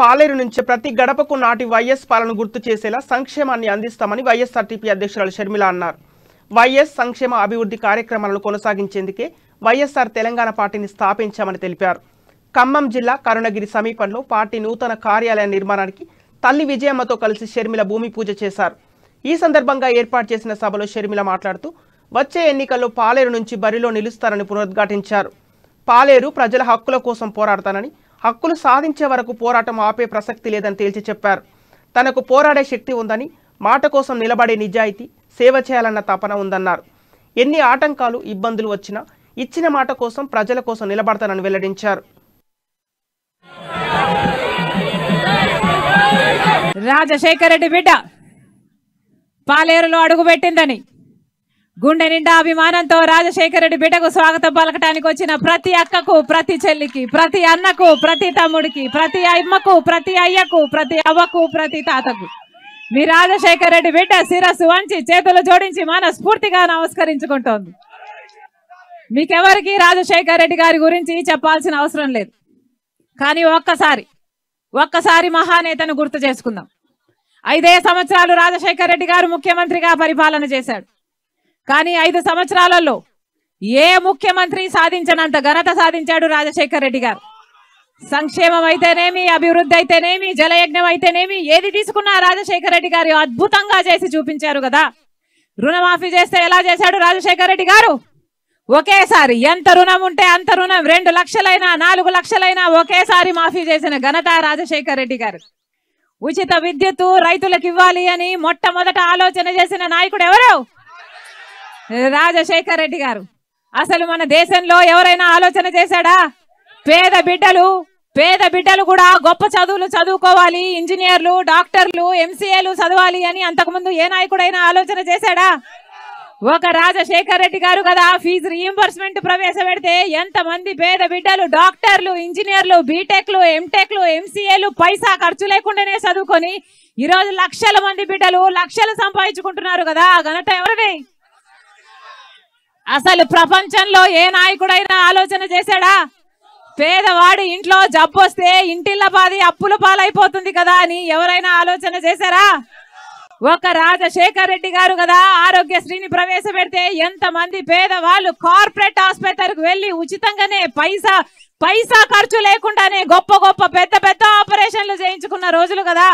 పాలేరు నుంచి ప్రతి గడపకు నాటి వైఎస్ పాలన గుర్తు చేసేలా సంక్షేమాన్ని అందిస్తామని వైఎస్ఆర్టీపీ అధ్యక్షురాలు షర్మిల అన్నారు. వైఎస్ సంక్షేమ అభివృద్ధి కార్యక్రమాలను కొనసాగించేందుకే వైఎస్ఆర్ తెలంగాణ పార్టీని స్థాపించామని తెలిపారు. ఖమ్మం జిల్లా కరుణగిరి సమీపంలో పార్టీ నూతన కార్యాలయ నిర్మాణానికి తల్లి విజయమ్మతో కలిసి షర్మిల భూమి పూజ చేశారు. ఈ సందర్భంగా ఏర్పాటు చేసిన సభలో షర్మిల మాట్లాడుతూ వచ్చే ఎన్నికల్లో పాలేరు నుంచి బరిలో నిలుస్తారని పునరుద్ఘాటించారు. పాలేరు ప్రజల హక్కుల కోసం పోరాడతానని, హక్కులు సాధించే వరకు పోరాటం ఆపే ప్రసక్తి లేదని తేల్చి చెప్పారు. తనకు పోరాడే శక్తి ఉందని, మాట కోసం నిలబడే నిజాయితీ, సేవ చేయాలన్న తపన ఉందన్నారు. ఎన్ని ఆటంకాలు ఇబ్బందులు వచ్చినా ఇచ్చిన మాట కోసం ప్రజల కోసం నిలబడతానని వెల్లడించారు. రాజశేఖర రెడ్డి బిడ్డ పాలేరులో అడుగుపెట్టిందని గుండె నిండా అభిమానంతో రాజశేఖర రెడ్డి బిడ్డకు స్వాగతం పలకటానికి వచ్చిన ప్రతి అక్కకు, ప్రతి చెల్లికి, ప్రతి అన్నకు, ప్రతి తమ్ముడికి, ప్రతి అమ్మకు, ప్రతి అయ్యకు, ప్రతి అవ్వకు, ప్రతి తాతకు మీ రాజశేఖర రెడ్డి బిడ్డ శిరస్సు వంచి చేతులు జోడించి మనస్ఫూర్తిగా నమస్కరించుకుంటోంది. మీకెవరికి రాజశేఖర రెడ్డి గారి గురించి చెప్పాల్సిన అవసరం లేదు. కానీ ఒక్కసారి మహానేతను గుర్తు చేసుకుందాం. 5 సంవత్సరాలు రాజశేఖర రెడ్డి గారు ముఖ్యమంత్రిగా పరిపాలన చేశాడు. కానీ 5 సంవత్సరాలలో ఏ ముఖ్యమంత్రి సాధించనంత ఘనత సాధించాడు రాజశేఖర రెడ్డి గారు. సంక్షేమం అయితేనేమి, అభివృద్ధి అయితేనేమి, జలయజ్ఞం అయితేనేమి, ఏది తీసుకున్నా రాజశేఖర రెడ్డి గారు అద్భుతంగా చేసి చూపించారు కదా. రుణమాఫీ చేస్తే ఎలా చేశాడు రాజశేఖర రెడ్డి గారు? ఒకేసారి ఎంత రుణం ఉంటే అంత రుణం 2 లక్షలైనా 4 లక్షలైనా ఒకేసారి మాఫీ చేసిన ఘనత రాజశేఖర రెడ్డి గారు. ఉచిత విద్యుత్తు రైతులకు ఇవ్వాలి అని మొట్టమొదట ఆలోచన చేసిన నాయకుడు ఎవరు? రాజశేఖర రెడ్డి గారు. అసలు మన దేశంలో ఎవరైనా ఆలోచన చేశాడా? పేద బిడ్డలు కూడా గొప్ప చదువులు చదువుకోవాలి, ఇంజనీర్లు, డాక్టర్లు, ఎంసీఏలు చదవాలి అని అంతకుముందు ఏ నాయకుడైనా ఆలోచన చేశాడా? ఒక రాజశేఖర రెడ్డి గారు కదా ఫీజు రీయింబర్స్మెంట్ ప్రవేశపెడితే ఎంతమంది పేద బిడ్డలు డాక్టర్లు, ఇంజనీర్లు, బీటెక్లు, ఎంటెక్లు, ఎంసీఏలు పైసా ఖర్చు లేకుండానే చదువుకొని ఈరోజు లక్షల మంది బిడ్డలు లక్షలు సంపాదించుకుంటున్నారు కదా. ఆ ఘనత ఎవరిది? అసలు ప్రపంచంలో ఏ నాయకుడైనా ఆలోచన చేశాడా? పేదవాడి ఇంట్లో జబ్బు వస్తే ఇంటిల్ల పాది అప్పుల పాలైపోతుంది కదా అని ఎవరైనా ఆలోచన చేశారా? ఒక రాజశేఖర రెడ్డి గారు కదా ఆరోగ్యశ్రీని ప్రవేశపెడితే ఎంతమంది పేదవాళ్ళు కార్పొరేట్ ఆసుపత్రికి వెళ్లి ఉచితంగానే పైసా ఖర్చు లేకుండానే గొప్ప పెద్ద ఆపరేషన్లు చేయించుకున్న రోజులు కదా.